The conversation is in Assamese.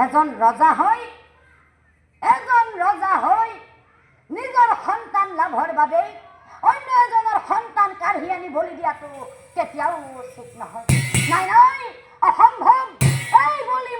এজন ৰজা হৈ নিজৰ সন্তান লাভৰ বাবে অন্য এজনৰ সন্তান কাঢ়ি আনি বলি দিয়াটো কেতিয়াও উচিত নহয়। নাই অসম্ভৱ। এই বলি